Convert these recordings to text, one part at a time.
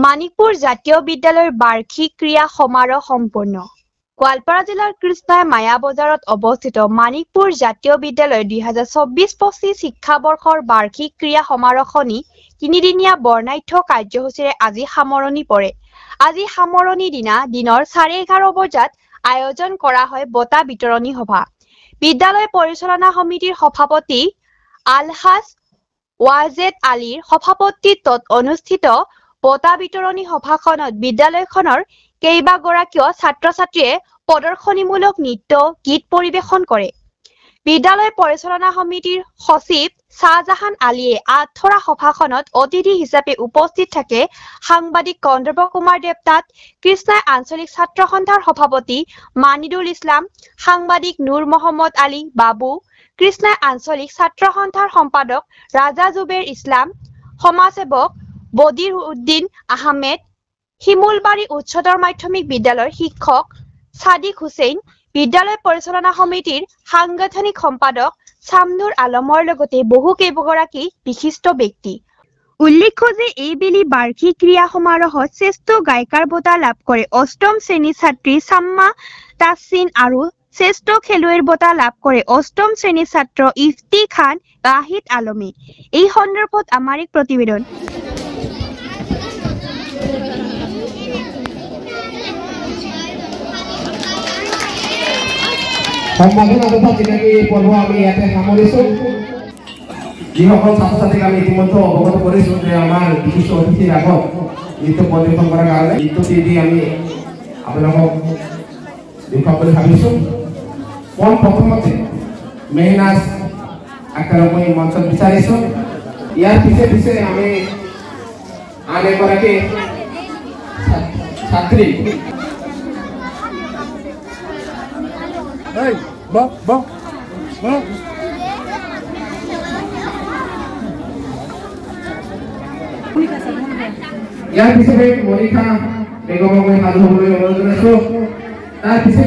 মানিকপুৰ জাতীয় বিদ্যালয়ৰ বাৰ্ষিক ক্ৰীড়া সমাৰোহ সম্পূৰ্ণ। গোৱালপাৰা জিলাৰ কৃষ্ণাই মায়া বজাৰত অৱস্থিত মানিকপুৰ জাতীয় বিদ্যালয়ৰ 2024-25 শিক্ষাবৰ্ষৰ বাৰ্ষিক ক্ৰীড়া সমাৰোহখনি তিনিদিনীয়া বৰ্ণাঢ্য কাৰ্যসূচীৰে আজি সামৰণি পৰে। আজি সামৰণি দিনা দিনৰ 11:30 বজাত আয়োজন কৰা হয় বঁটা বিতৰণী সভা। বিদ্যালয় পৰিচালনা সমিতিৰ সভাপতি আলহাজ ৱাজেদ আলীৰ সভাপতিত্বত অনুষ্ঠিত বঁটা বিতৰণী সভাখনত বিদ্যালয়খনৰ কেইবাগৰাকীও ছাত্ৰ-ছাত্ৰীয়ে প্ৰদৰ্শনীমূলক নৃত্য গীত পৰিৱেশন কৰে। বিদ্যালয় পৰিচালনা সমিতিৰ সচিব শাহজাহান আলীয়ে আখৰা সভাখনত অতিথি হিচাপে উপস্থিত থাকে সাংবাদিক গন্ধৰ্ব কুমাৰ দেৱনাথ, কৃষ্ণাই আঞ্চলিক ছাত্ৰ সন্থাৰ সভাপতি মানিদুল ইছলাম, সাংবাদিক নুৰ মহম্মদ আলী বাবু, কৃষ্ণাই আঞ্চলিক ছাত্ৰ সন্থাৰ সম্পাদক ৰাজা জুবেৰ ইছলাম, সমাজসেৱক বদিৰ উদ্দিন আহমেদ, শিমুলবাৰী উচ্চতৰ মাধ্যমিক বিদ্যালয়ৰ শিক্ষক সাদিক হুছেইন, বিদ্যালয় পৰিচালনা সমিতিৰ সাংগঠনিক সম্পাদক চামনুৰ আলমৰ লগতে বহু কেইবাগৰাকী বিশিষ্ট ব্যক্তি। উল্লেখ্য যে এইবেলি বাৰ্ষিক ক্ৰীড়া সমাৰোহত শ্ৰেষ্ঠ গায়িকাৰ বঁটা লাভ কৰে 8ম শ্ৰেণীৰ ছাত্ৰী চাম্মা তাছছিন আৰু শ্ৰেষ্ঠ খেলুৱৈৰ বঁটা লাভ কৰে 8ম শ্ৰেণীৰ ছাত্ৰ ইফতি খান ৱাহিদ আলমে। এই সন্দৰ্ভত আমাৰ এক প্ৰতিবেদন। সম্ভাৱনা তথা চিনাকি পৰ্ব আমি ইয়াতে সামৰিছো। যিসকল ছাত্ৰ ছাত্ৰীক আমি ইতিমধ্যে অৱগত কৰিছো যে আমাৰ বিশিষ্ট অতিথিৰ আগত নৃত্য প্ৰদৰ্শন কৰাৰ কাৰণে নৃত্যটি দি আমি আপোনালোকক দেখুৱাম বুলি ভাবিছো। প্ৰথমতে মেহনাজ আখৰাক মই মঞ্চত বিচাৰিছো। ইয়াৰ পিছে আমি আন এগৰাকী ছাত্ৰী ইয়াৰ পিছতে মনিকা বেগমক মই সাজু হ'বলৈ অনুৰোধ জনাইছো। তাৰ পিছে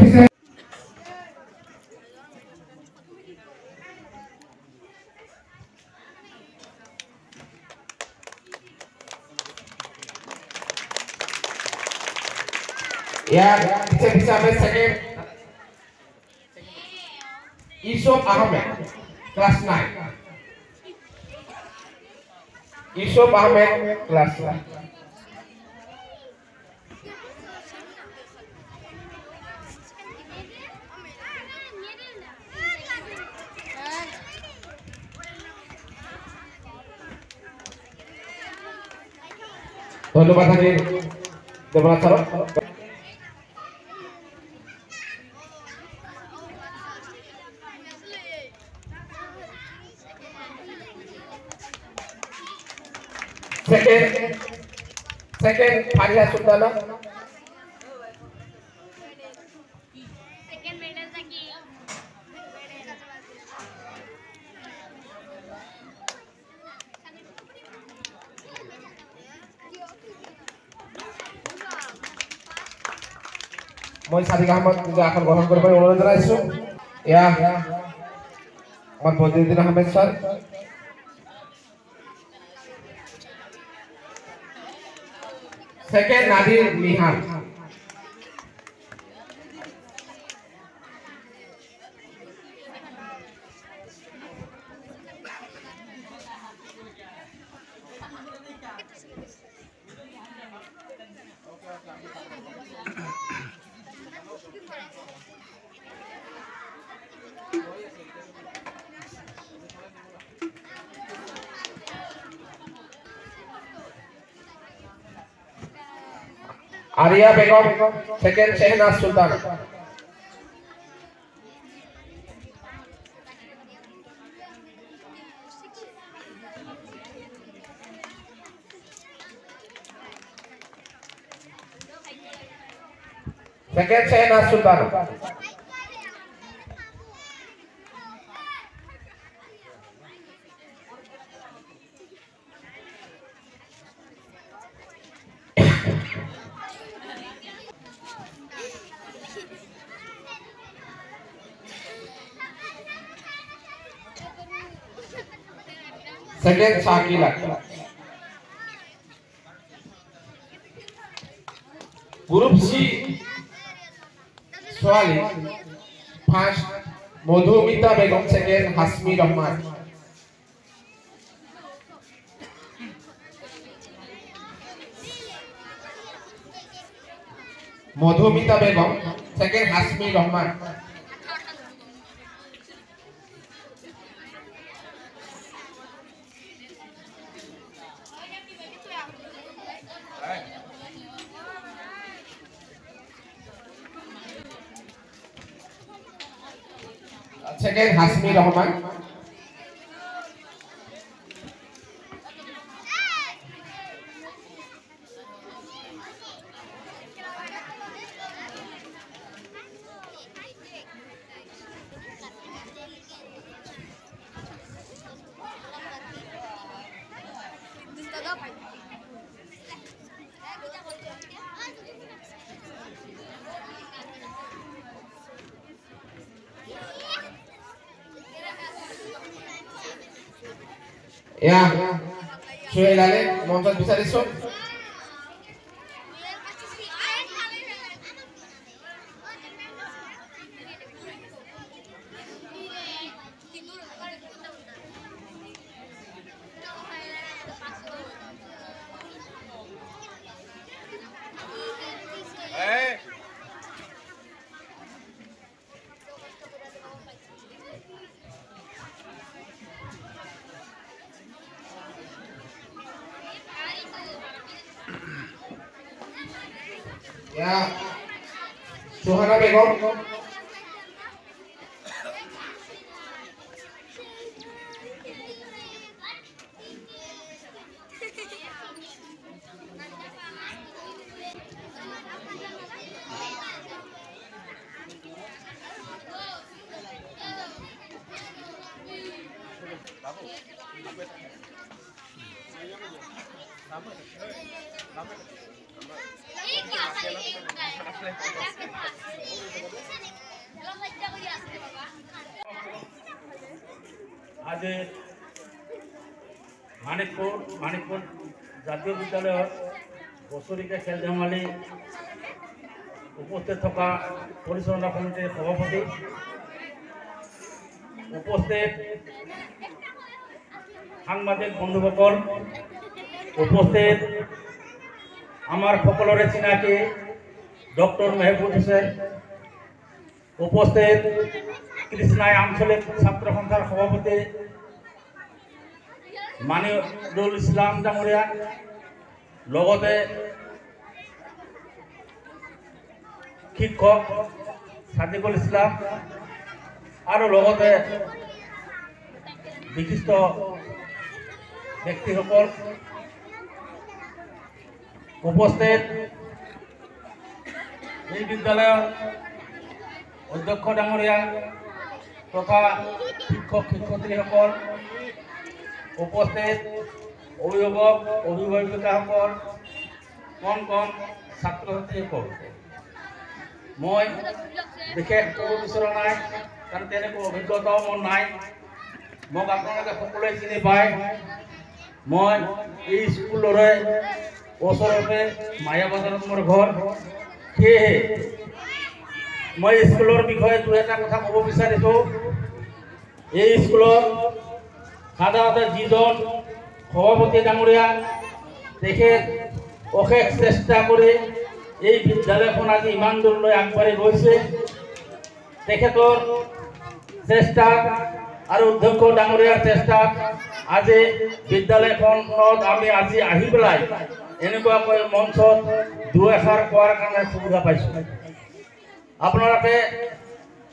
আমি second Yusuf Ahmed class 9 Yusuf Ahmed class 9 ধন্যবাদ থাকি Debnath sir. Second Faria Sultana. Second medal Zaki. মই সাদিক আহমদ যে এখন গ্রহণ করবার অনুরোধ জানাইছো। ইয়া আমার Badiuddin Ahmed sir. Second Nadir Nihan. Arya Begum, second Shehnaz Sultan. Second Shehnaz Sultan. Second Shakila. Group C ছোৱালী first Madhumita Begum, second Hasmi Rahman. Madhumita Begum, second Hasmi Rahman. Second Hasmi Rahman. Ya, Suhelale মঞ্চত বিচাৰিছো। Ya, Suhana Begum. आज मानिकपुर जातीय विद्यालय बछरिका खेल धेमाली उपस्थित थका परिचालना समितिर सभापति उपस्थित साংবাদিক बंधुसकल उपस्थित आमार सकलोरे चिनाकी डॉक्टर मेहबूब हुसैन उपस्थित कृष्णाई आंचलिक छात्र संघार सभापति मानिरुल इस्लाम डांगरिया लगते शिक्षक सादिकुल इस्लाम और लगते विशिष्ट व्यक्तिसकल उपस्थित विद्यालय अध्यक्ष डांगरिया तथा शिक्षक शिक्षयित्रीसकल उपस्थित अभिभावक अभिभाविकासकल कौन छात्र छात्रीसकल मैं विशेष कब विचरा ना कारण तेनेक अभिज्ञताओ मोर नाई मोक आपनालोके सकलोए चिनि पाय मैं এই स्कूलरे ओसरते माया बाजारत मोर घर सेहे मैं स्कूलर विषय दु एटा कथा कब विचारिছো এই स्कूलर সাধাৰণতে যিজন সভাপতি ডাঙৰীয়া তেখেত অশেষ চেষ্টা কৰি এই বিদ্যালয়খন আজি ইমান দূৰলৈ আগবাঢ়ি গৈছে তেখেতৰ চেষ্টা আৰু অধ্যক্ষ ডাঙৰীয়াৰ চেষ্টা আজি বিদ্যালয়খনত আমি আজি আহি পেলাই এনেকুৱাকৈ মঞ্চত দু এষাৰ কোৱাৰ কাৰণে সুবিধা পাইছোঁ আপোনালোকে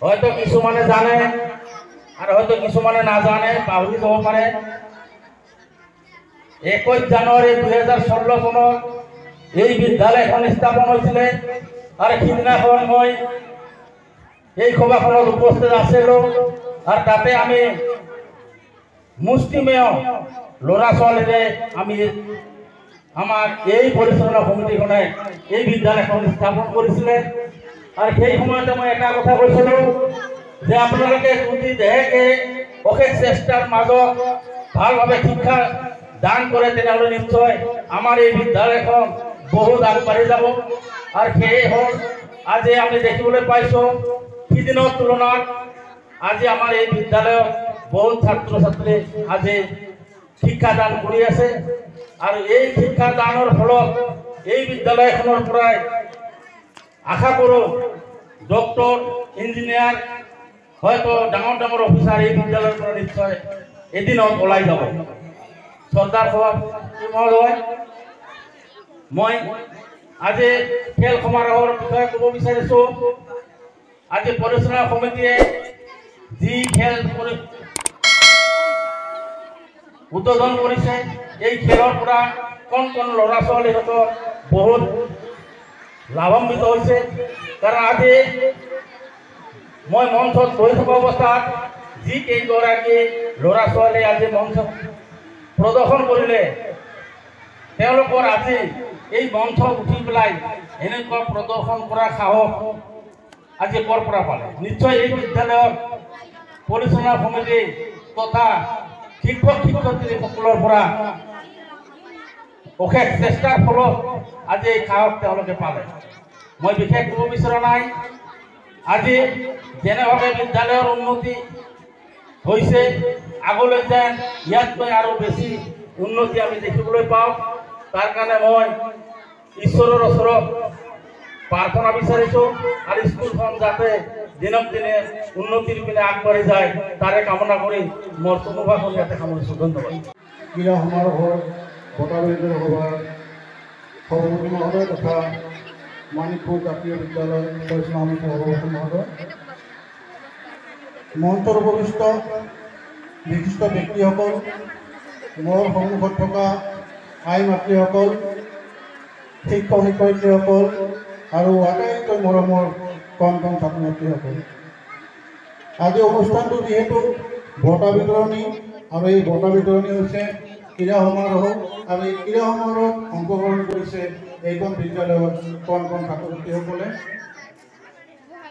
হয়তো কিছুমানে জানে और হয়তো কিছুমানে না জানে পাহৰি যাব পাৰে 21 জানুৱাৰী 2016 চনত এই বিদ্যালয়খন স্থাপন হৈছিল আৰু সিদিনাখন মই এই সভাখনত উপস্থিত আছিলোঁ আৰু তাতে আমি মুষ্টিমেয় ল'ৰা ছোৱালীৰে আমি আমাৰ এই পৰিচালনা সমিতিখনে এই বিদ্যালয়খন স্থাপন কৰিছিলে আৰু সেই সময়তে মই এটা কথা কৈছিলোঁ যে আপোনালোকে যদি দেখে অশেষ চেষ্টাৰ মাজত ভালভাৱে শিক্ষা দান কৰে তেনেহ'লে নিশ্চয় আমাৰ এই বিদ্যালয়খন বহুত আগবাঢ়ি যাব। আৰু সেয়ে হ'ল আজি আমি দেখিবলৈ পাইছোঁ সিদিনৰ তুলনাত আজি আমাৰ এই বিদ্যালয়ত বহুত ছাত্ৰ ছাত্ৰী আজি শিক্ষাদান কৰি আছে। আৰু এই শিক্ষাদানৰ ফলত এই বিদ্যালয়খনৰ পৰাই আশা কৰোঁ ডক্টৰ ইঞ্জিনিয়াৰ হয়তো ডাঙৰ ডাঙৰ অফিচাৰ এই বিদ্যালয়ৰ পৰা নিশ্চয় এদিনত ওলাই যাব। চৰ্দাৰ সভাপতি মহোদয়, মই আজি খেল সমাৰোহৰ বিষয়ে ক'ব বিচাৰিছোঁ। আজি পৰিচালনা সমিতিয়ে যি খেল উদ্বোধন কৰিছে, এই খেলৰ পৰা কণ ল'ৰা ছোৱালীহঁতৰ বহুত লাভান্বিত হৈছে। কাৰণ আজি মই মঞ্চত বহি থকা অৱস্থাত যি কেইগৰাকী ল'ৰা ছোৱালীয়ে আজি মঞ্চত প্ৰদৰ্শন কৰিলে, তেওঁলোকৰ আজি এই মঞ্চত উঠি পেলাই এনেকুৱা প্ৰদৰ্শন কৰাৰ সাহস আজি ক'ৰ পৰা পালে? নিশ্চয় এই বিদ্যালয়ৰ পৰিচালনা সমিতি তথা শিক্ষক শিক্ষয়িত্ৰীসকলৰ পৰা অশেষ চেষ্টাৰ ফলত আজি এই সাহস তেওঁলোকে পালে। মই বিশেষ ক'ব বিচৰা নাই। আজি যেনেভাৱে বিদ্যালয়ৰ উন্নতি হৈছে, আগলৈ যেন ইয়াতকৈ আৰু বেছি উন্নতি আমি দেখিবলৈ পাওঁ। তাৰ কাৰণে মই ঈশ্বৰৰ ওচৰত প্ৰাৰ্থনা বিচাৰিছোঁ আৰু স্কুলখন যাতে দিনক দিনে উন্নতিৰ পিনে আগবাঢ়ি যায় তাৰে কামনা কৰি মোৰ চমুভাষণ ইয়াতে সামৰিছোঁ। ধন্যবাদ। ক্ৰীড়া সমাৰোহৰ বঁটা বিতৰণ সভাৰ সভাপতি মহোদয় তথা মানিকপুৰ জাতীয় বিদ্যালয় পৰিচালনা সমিতিৰ সভাপতি মহোদয়, মঞ্চৰ উপবিষ্ট বিশিষ্ট ব্যক্তিসকল, মোৰ সন্মুখত থকা আই মাতৃসকল, শিক্ষক শিক্ষয়িত্ৰীসকল আৰু আটাইতকৈ মৰমৰ কণ কণ ছাত্ৰ ছাত্ৰীসকল, আজি অনুষ্ঠানটো যিহেতু বঁটা বিতৰণী আৰু এই বঁটা বিতৰণী হৈছে ক্ৰীড়া সমাৰোহ আৰু এই ক্ৰীড়া সমাৰোহত অংশগ্ৰহণ কৰিছে এইখন বিদ্যালয়ৰ কণ কণ ছাত্ৰ ছাত্ৰীসকলে।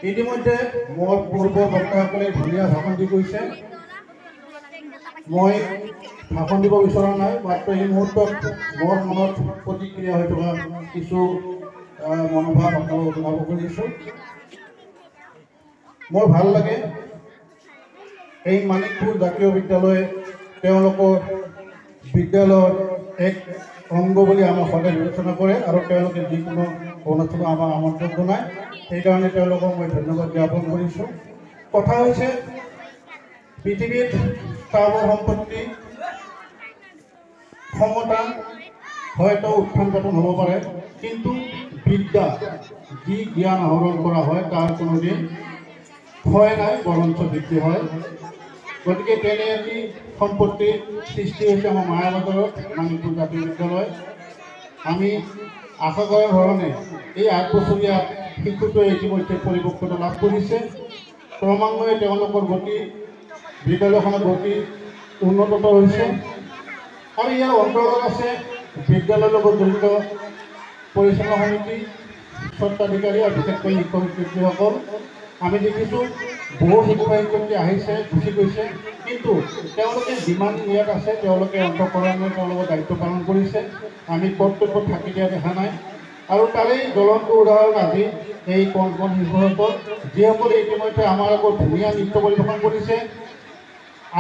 ইতিমধ্যে মোৰ পূৰ্বৰ বক্তাসকলে ধুনীয়া ভাষণ দি কৈছে। মই ভাষণ দিব বিচৰা নাই, মাত্ৰ এই মুহূৰ্তত মোৰ মনত প্ৰতিক্ৰিয়া হৈ থকা কিছু মনোভাৱ আপোনালোকক জনাব খুজিছোঁ। মোৰ ভাল লাগে এই মানিকপুৰ জাতীয় বিদ্যালয়ে তেওঁলোকৰ বিদ্যালয়ৰ এক অংগ বুলি আমাক সদায় বিবেচনা কৰে আৰু তেওঁলোকে যিকোনো অনুষ্ঠানত আমাক আমন্ত্ৰণ জনায়। সেইকাৰণে তেওঁলোকক মই ধন্যবাদ জ্ঞাপন কৰিছোঁ। কথা হৈছে পৃথিৱীত স্থাৱৰ সম্পত্তি ক্ষমতা হয়তো উত্থান পতন হ'ব পাৰে, কিন্তু বিদ্যা যি জ্ঞান আহৰণ কৰা হয় তাৰ কোনোদিন ক্ষয় নাই, বৰঞ্চ বৃদ্ধি হয়। গতিকে তেনে এটি সম্পত্তিৰ সৃষ্টি হৈছে আমাৰ মায়াবজাৰত মানিকপুৰ জাতীয় বিদ্যালয়। আমি আশা কৰাৰ ধৰণে এই 8 বছৰীয়া শিশুটোৱে ইতিমধ্যে পৰিপক্কতা লাভ কৰিছে। ক্ৰমান্বয়ে তেওঁলোকৰ গতি, বিদ্যালয়খনৰ গতি উন্নততৰ হৈছে আৰু ইয়াৰ অন্তৰ্গত আছে বিদ্যালয়ৰ লগত জড়িত পৰিচালনা সমিতি, স্বত্বাধিকাৰী আৰু বিশেষকৈ শিক্ষক শিক্ষয়িত্ৰীসকল। আমি দেখিছোঁ বহু শিক্ষক শিক্ষয়িত্ৰী আহিছে, গুচি গৈছে, কিন্তু তেওঁলোকে যিমান ইয়াত আছে তেওঁলোকে অন্তঃকৰণে তেওঁলোকৰ দায়িত্ব পালন কৰিছে। আমি কৰ্তব্যত থাকি দিয়া দেখা নাই। আৰু তাৰেই জ্বলন্ত উদাহৰণ আজি এই কণ কণ শিশুসকল, যিসকলে ইতিমধ্যে আমাৰ আগত ধুনীয়া নৃত্য পৰিৱেশন কৰিছে।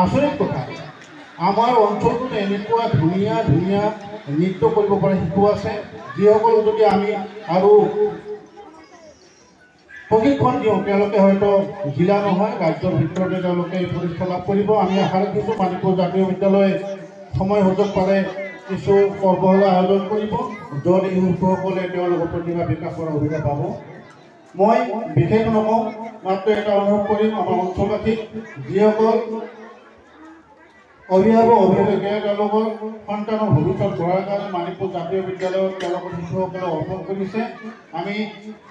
আচৰিত কথা, আমাৰ অঞ্চলটোত এনেকুৱা ধুনীয়া ধুনীয়া নৃত্য কৰিব পৰা শিশু আছে, যিসকল যদি আমি আৰু প্ৰশিক্ষণ দিওঁ তেওঁলোকে হয়তো জিলা নহয় ৰাজ্যৰ ভিতৰতে তেওঁলোকে এই পৰীক্ষা লাভ কৰিব। আমি আশা ৰাখিছোঁ মানিকপুৰ জাতীয় বিদ্যালয়ে সময় সুযোগ পালে কিছু কৰ্মশালা আয়োজন কৰিব, য'ত এই শিশুসকলে তেওঁলোকৰ প্ৰতিভা বিকাশ কৰাৰ সুবিধা পাব। মই বিশেষ নকওঁ, মাত্ৰ এটা অনুভৱ কৰিম আমাৰ অঞ্চলবাসীক, যিসকল অভিভাৱক অভিভাৱকে তেওঁলোকৰ সন্তানৰ ভৱিষ্যত গঢ়াৰ কাৰণে মানিকপুৰ জাতীয় বিদ্যালয়ত তেওঁলোকৰ শিশুসকলক অৰ্পণ কৰিছে। আমি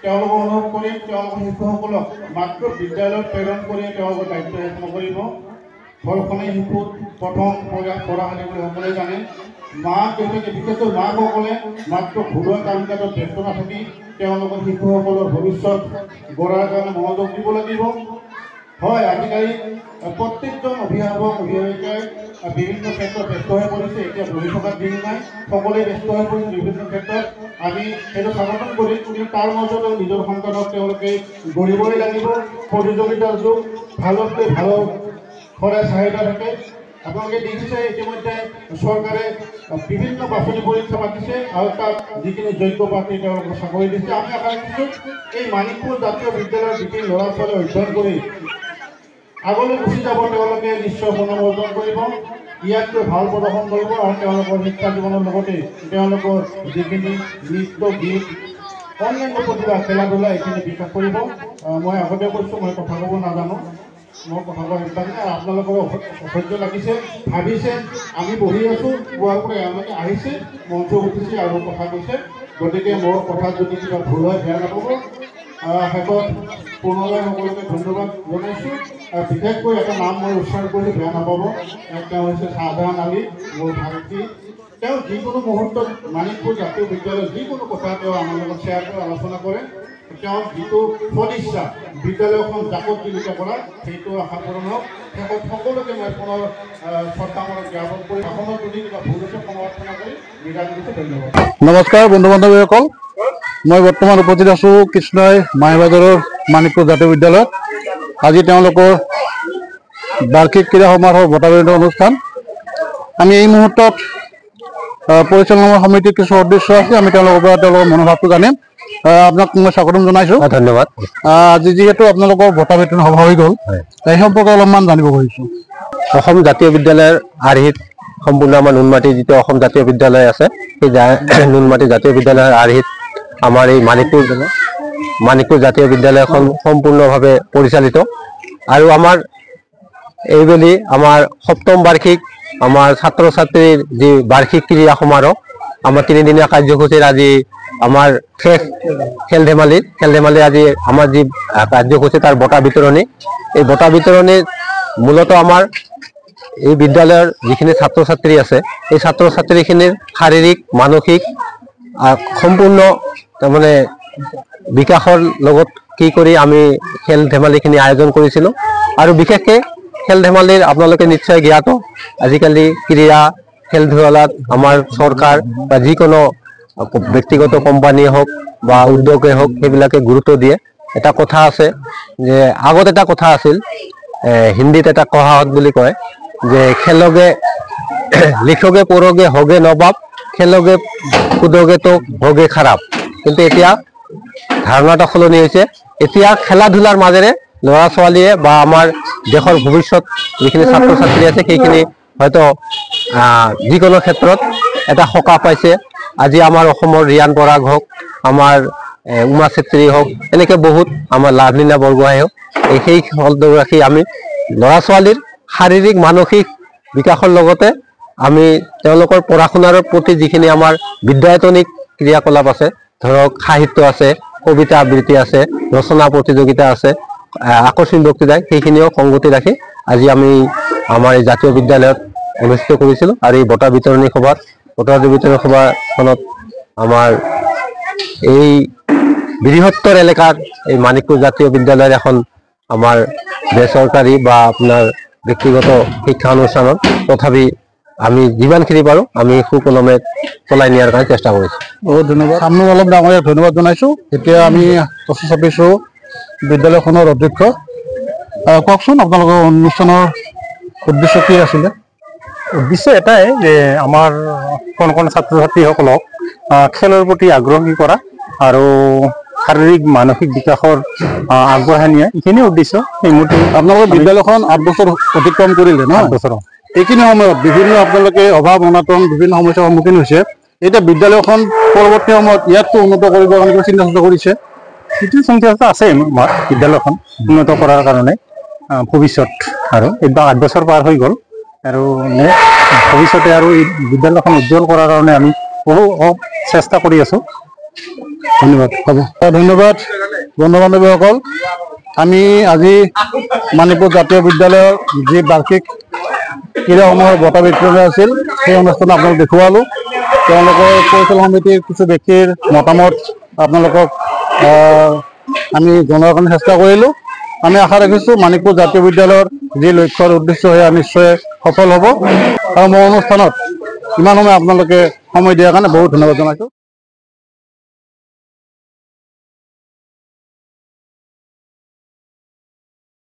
তেওঁলোকক অনুৰোধ কৰিম, তেওঁলোকৰ শিশুসকলক মাত্ৰ বিদ্যালয়ত প্ৰেৰণ কৰি তেওঁলোকৰ দায়িত্ব শেষ নকৰিব। ঘৰখনেই শিশুৰ প্ৰথম পঢ়াশালী বুলি সকলোৱে জানে। মাক দেউতাকে, বিশেষকৈ মাকসকলে মাত্ৰ ঘৰুৱা কাম কাজত ব্যস্ত নাথাকি তেওঁলোকৰ শিশুসকলৰ ভৱিষ্যত গঢ়াৰ কাৰণে মনোযোগ দিব লাগিব। হয়, আজিকালি প্ৰত্যেকজন অভিভাৱক অভিভাৱিকাই বিভিন্ন ক্ষেত্ৰত ব্যস্ত হৈ পৰিছে। এতিয়া বহি থকাৰ দিন নাই, সকলোৱে ব্যস্ত হৈ পৰিছে বিভিন্ন ক্ষেত্ৰত। আমি সেইটো স্বাগতম কৰিম, কিন্তু তাৰ মাজতো নিজৰ সন্তানক তেওঁলোকে গঢ়িবই লাগিব। প্ৰতিযোগিতাৰ যুগ, ভালতকৈ ভাল কৰে চাহিদা থাকে। আপোনালোকে দেখিছে ইতিমধ্যে চৰকাৰে বিভিন্ন বাছনি পৰীক্ষা পাতিছে আৰু তাত যিখিনি যোগ্য প্ৰাৰ্থী তেওঁলোকক চাকৰি দিছে। আমি আশা ৰাখিছোঁ এই মানিকপুৰ জাতীয় বিদ্যালয়ৰ যিখিনি ল'ৰা ছোৱালী অধ্যয়ন কৰি আগলৈ গুচি যাব, তেওঁলোকে নিশ্চয় সুনাম অৰ্জন কৰিব, ইয়াতকৈ ভাল প্ৰদৰ্শন কৰিব আৰু তেওঁলোকৰ শিক্ষা জীৱনৰ লগতে তেওঁলোকৰ যিখিনি নৃত্য, গীত, অন্যান্য প্ৰতিভা, খেলা ধূলা এইখিনি বিকাশ কৰিব। মই আগতে কৈছোঁ, মই কথা ক'ব নাজানো, মই কথা কোৱা অভ্যাস নাই। আপোনালোকৰ অসহ্য লাগিছে, ভাবিছে আমি বহি আছোঁ, পুৱাৰ পৰা এওঁলোকে আহিছে, মঞ্চ উঠিছে আৰু কথা কৈছে। গতিকে মোৰ কথাত যদি কিবা ভুল হয় বেয়া নাপাব। শেষত পুনৰাই সকলোকে ধন্যবাদ জনাইছোঁ। বিশেষকৈ এটা নাম মই উচ্চাৰণ কৰি বেয়া নাপাব, তেওঁ হৈছে শ্বাহজাহান আলী, মোৰ ভাতৃ। তেওঁ যিকোনো মুহূৰ্তত মানিকপুৰ জাতীয় বিদ্যালয়ৰ যিকোনো কথা তেওঁ আমাৰ লগত শ্বেয়াৰ কৰি আলোচনা কৰে। তেওঁৰ যিটো সদিচ্ছা বিদ্যালয়খন জাকত জিলিকা কৰা, সেইটো আশা পূৰণ হওক। শেষত সকলোকে মই পুনৰ শ্ৰদ্ধামূলক জ্ঞাপন কৰি অসমত যদি কিবা ভুল হৈছে সমালোচনা কৰি বিদায় দিছোঁ। ধন্যবাদ। নমস্কাৰ বন্ধু বান্ধৱীসকল, মই বৰ্তমান উপস্থিত আছোঁ কৃষ্ণই মাইবাজাৰৰ মানিকপুৰ জাতীয় বিদ্যালয়ত। আজি তেওঁলোকৰ বাৰ্ষিক ক্ৰীড়া সমাৰোহৰ বঁটা বিতৰণ অনুষ্ঠান। আমি এই মুহূৰ্তত পৰিচালনা সমিতিৰ কিছু সদস্য আছে, আমি তেওঁলোকৰ পৰা তেওঁলোকৰ মনোভাৱটো জানিম। আপোনাক মই স্বাগতম জনাইছোঁ। ধন্যবাদ। আজি যিহেতু আপোনালোকৰ বঁটা বিতৰণ সভা হৈ গ'ল, এই সম্পৰ্কে অলপমান জানিব খুজিছোঁ। অসম জাতীয় বিদ্যালয়ৰ আৰ্হিত সম্পূৰ্ণ আমাৰ নুনমাটি যিটো অসম জাতীয় বিদ্যালয় আছে, সেই নুনমাটি জাতীয় বিদ্যালয়ৰ আৰ্হিত আমাৰ এই মানিকপুৰ জাতীয় বিদ্যালয়খন সম্পূৰ্ণভাৱে পৰিচালিত। আৰু আমাৰ এইবেলি আমাৰ সপ্তম বাৰ্ষিক আমাৰ ছাত্ৰ ছাত্ৰীৰ যি বাৰ্ষিক ক্ৰীড়া সমাৰোহ, আমাৰ 3 দিনীয়া কাৰ্যসূচীৰ আজি আমাৰ শেষ খেল ধেমালি আজি আমাৰ যি কাৰ্যসূচী তাৰ বঁটা বিতৰণী। এই বঁটা বিতৰণীৰ মূলত আমাৰ এই বিদ্যালয়ৰ যিখিনি ছাত্ৰ ছাত্ৰী আছে, এই ছাত্ৰ ছাত্ৰীখিনিৰ শাৰীৰিক মানসিক সম্পূৰ্ণ তাৰমানে বিকাশৰ লগত কি কৰি আমি খেল ধেমালিখিনি আয়োজন কৰিছিলোঁ। আৰু বিশেষকৈ খেল ধেমালিৰ আপোনালোকে নিশ্চয় জ্ঞাত, আজিকালি ক্ৰীড়া খেল ধেমালিত আমাৰ চৰকাৰ বা যিকোনো ব্যক্তিগত কোম্পানীয়ে হওক বা উদ্যোগে হওক, সেইবিলাকে গুৰুত্ব দিয়ে। এটা কথা আছে যে আগত এটা কথা আছিল, হিন্দীত এটা কহাৱত বুলি কয় যে খেলোগে লিখোগে পঢ়োগে হোগে নবাব, খেলোগে কুদোগে তো হোগে খাৰাপ। কিন্তু এতিয়া ধাৰণাটা সলনি হৈছে। এতিয়া খেলা ধূলাৰ মাজেৰে ল'ৰা ছোৱালীয়ে বা আমাৰ দেশৰ ভৱিষ্যত যিখিনি ছাত্ৰ ছাত্ৰী আছে, সেইখিনি হয়তো যিকোনো ক্ষেত্ৰত এটা সকাহ পাইছে। আজি আমাৰ অসমৰ ৰিয়ান পৰাগ হওক, আমাৰ উমা চেত্ৰী হওক, এনেকৈ বহুত আমাৰ লাভলীনা বৰগোহাঁই হওক, সেই সকলগৰাকী আমি ল'ৰা ছোৱালীৰ শাৰীৰিক মানসিক বিকাশৰ লগতে আমি তেওঁলোকৰ পঢ়া শুনাৰ প্ৰতি যিখিনি আমাৰ বিদ্যায়তনিক ক্ৰিয়াকলাপ আছে, ধৰক সাহিত্য আছে, কবিতা আবৃত্তি আছে, ৰচনা প্ৰতিযোগিতা আছে, আকস্মিক বক্তৃতা, সেইখিনিও সংগতি ৰাখি আজি আমি আমাৰ এই জাতীয় বিদ্যালয়ত অনুষ্ঠিত কৰিছিলোঁ। আৰু এই বঁটা বিতৰণী সভাখনত আমাৰ এই বৃহত্তৰ এলেকাৰ এই মানিকপুৰ জাতীয় বিদ্যালয়ৰ এখন আমাৰ বেচৰকাৰী বা আপোনাৰ ব্যক্তিগত শিক্ষা অনুষ্ঠানত তথাপি আমি যিমানখিনি পাৰোঁ আমি সুকলমে চলাই নিয়াৰ কাৰণে চেষ্টা কৰিছোঁ। বহুত ধন্যবাদ। আমি অলপ ডাঙৰীয়াক ধন্যবাদ জনাইছোঁ। এতিয়া আমি তথ্য চাপিছোঁ বিদ্যালয়খনৰ অধ্যক্ষ। কওকচোন আপোনালোকৰ অনুষ্ঠানৰ উদ্দেশ্য কি আছিলে? উদ্দেশ্য এটাই যে আমাৰ কণ ছাত্ৰ ছাত্ৰীসকলক খেলৰ প্ৰতি আগ্ৰহী কৰা আৰু শাৰীৰিক মানসিক বিকাশৰ আগবঢ়াই নিয়া, এইখিনিয়ে উদ্দেশ্য। সেইমতে আপোনালোকৰ বিদ্যালয়খন 8 বছৰ অতিক্ৰম কৰিলে ন? 8 বছৰ। এইখিনি সময়ত বিভিন্ন আপোনালোকে অভাৱ অনাটন বিভিন্ন সমস্যাৰ সন্মুখীন হৈছে। এতিয়া বিদ্যালয়খন পৰৱৰ্তী সময়ত ইয়াতকৈ উন্নত কৰিবৰ কাৰণে চিন্তা চৰ্চা কৰিছে? সেইটো চিন্তা আছে আমাৰ বিদ্যালয়খন উন্নত কৰাৰ কাৰণে ভৱিষ্যত। আৰু এইবাৰ 8 বছৰ পাৰ হৈ গ'ল আৰু ভৱিষ্যতে আৰু এই বিদ্যালয়খন উজ্জ্বল কৰাৰ কাৰণে আমি বহু চেষ্টা কৰি আছোঁ। ধন্যবাদ। হ'ব, ধন্যবাদ বন্ধু বান্ধৱীসকল। আমি আজি মানিকপুৰ জাতীয় বিদ্যালয়ৰ যি বাৰ্ষিক ক্ৰীড়াসমূহৰ বঁটা বিতৰণ আছিল, সেই অনুষ্ঠান আপোনালোক দেখুৱালোঁ। তেওঁলোকৰ পৰিচালনা সমিতিৰ কিছু ব্যক্তিৰ মতামত আপোনালোকক আমি জনোৱাৰ কাৰণে চেষ্টা কৰিলোঁ। আমি আশা ৰাখিছোঁ মানিকপুৰ জাতীয় বিদ্যালয়ৰ যি লক্ষ্যৰ উদ্দেশ্য সেয়া নিশ্চয় সফল হ'ব। আৰু মই অনুষ্ঠানত ইমান সময় আপোনালোকে সময় দিয়াৰ কাৰণে বহুত ধন্যবাদ জনাইছোঁ।